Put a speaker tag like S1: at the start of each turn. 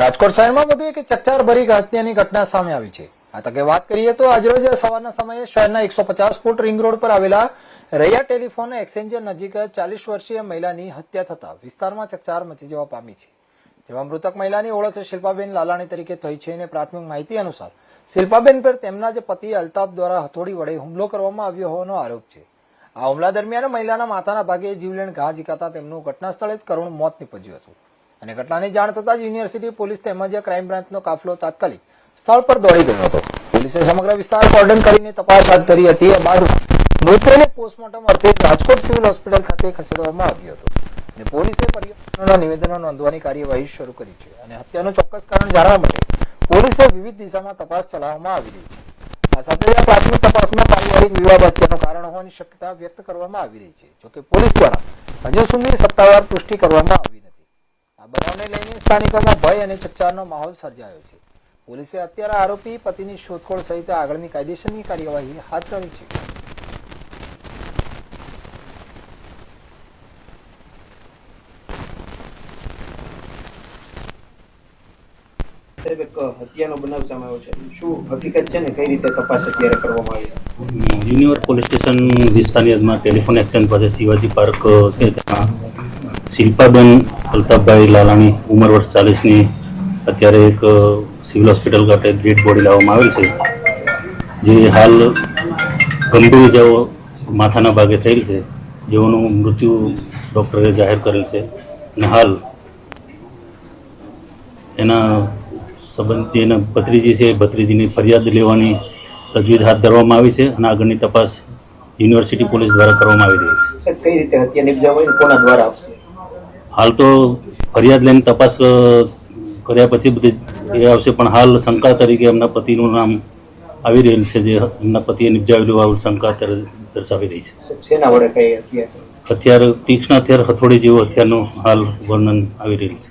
S1: રાજકોટ શહેરમાં વધુ એક ચકચાર ભરી હત્યાની ઘટના સામે આવી છે। આ તકે વાત કરીએ તો આજરોજ સવારના સમયે શહેરના 150 ફૂટ રિંગ રોડ પર આવેલા રૈયા ટેલિફોન એક્સચેન્જર નજીક 40 વર્ષીય મહિલાની હત્યા થતા વિસ્તારમાં ચકચાર મચી જવા પામી છે। જેમાં મૃતક મહિલાની ઓળખ શિલ્પાબેન લાલાણી તરીકે થઈ છે અને પ્રાથમિક માહિતી અનુસાર શિલ્પાબેન પર તેમના જ પતિ અલ્તાફ દ્વારા હથોડી વડે હુમલો કરવામાં આવ્યો હોવાનો આરોપ છે। આ હુમલા દરમિયાન મહિલાના માથાના ભાગે જીવલેણ ઘા ઝીકાતા તેમનું ઘટના સ્થળે જ કરુણ મોત નીપજ્યું હતું અને ઘટનાની જાણ થતાં જ યુનિવર્સિટી પોલીસ તેમજ ક્રાઇમ બ્રાન્ચનો કાફલો તાત્કાલિક સ્થળ પર દોડી ગયો હતો। પોલીસે સમગ્ર વિસ્તાર કોર્ડન કરીને તપાસ હાથ ધરી હતી। આ બાદ મૃતદેહને પોસ્ટમોર્ટમ અર્થે રાજકોટ સિવિલ હોસ્પિટલ ખાતે ખસેડવામાં આવ્યો હતો અને પોલીસે પરિવારના નિવેદનો નોંધવાની કાર્યવાહી શરૂ કરી છે અને હત્યાનું ચોક્કસ કારણ જાણવા માટે પોલીસે વિવિધ દિશામાં તપાસ ચલાવવામાં આવી રહી છે। આ સાથે આ પ્રાથમિક તપાસમાં પારિવારિક વિવાદ હત્યાનું કારણ હોવાની શક્યતા વ્યક્ત કરવામાં આવી રહી છે। જોકે પોલીસ દ્વારા હજુ સુધી સત્તાવાર પુષ્ટિ કરવામાં આવી નથી। આ બનાવને લઈને સ્થાનિકોમાં ભય અને ચકચારનો માહોલ સર્જાયો છે। પોલીસે અત્યારે આરોપી પતિની શોધખોળ સહિત આગળની કાયદેસરની કાર્યવાહી હાથ ધરી છે।
S2: હત્યાનો બનાવ સામે આવ્યો છે, શું હકીકત છે ને કઈ રીતે તપાસ અત્યારે કરવામાં આવી?
S3: યુનિવર પોલીસ સ્ટેશન વિસ્તારની હદમાં ટેલિફોન એક્સચેન્જ પાસે શિવાજી પાર્ક છે, તેમાં શિલ્પાબેન અલ્તાફભાઈ લાલાણી ઉંમર વર્ષ 40ની અત્યારે એક સિવિલ હોસ્પિટલ ખાતે ડેડ બોડી લાવવામાં આવેલ છે, જે હાલ ગંભીર ઇજાઓ માથાના ભાગે થયેલ છે, જેઓનું મૃત્યુ ડૉક્ટરે જાહેર કરેલ છે અને હાલ એના સંબંધ જે એના ભત્રીજી છે ભત્રીજીની ફરિયાદ લેવાની તજવીજ હાથ ધરવામાં આવી છે અને આગળની તપાસ યુનિવર્સિટી પોલીસ દ્વારા કરવામાં આવી રહી છે।
S2: કઈ રીતે હત્યા નિપજાવી અને કોના દ્વારા?
S3: હાલ તો ફરિયાદ લઈને તપાસ કર્યા પછી બધી એ આવશે, પણ હાલ શંકા તરીકે એમના પતિનું નામ આવી રહેલ છે, જે એમના પતિએ નિપજાવેલું આવું શંકા અત્યારે દર્શાવી રહી છે।
S2: શેના વડે કઈ હત્યા?
S3: હથિયાર તીક્ષ્ણ હથિયાર હથોડી જેવું હથિયારનું હાલ વર્ણન આવી રહેલ છે।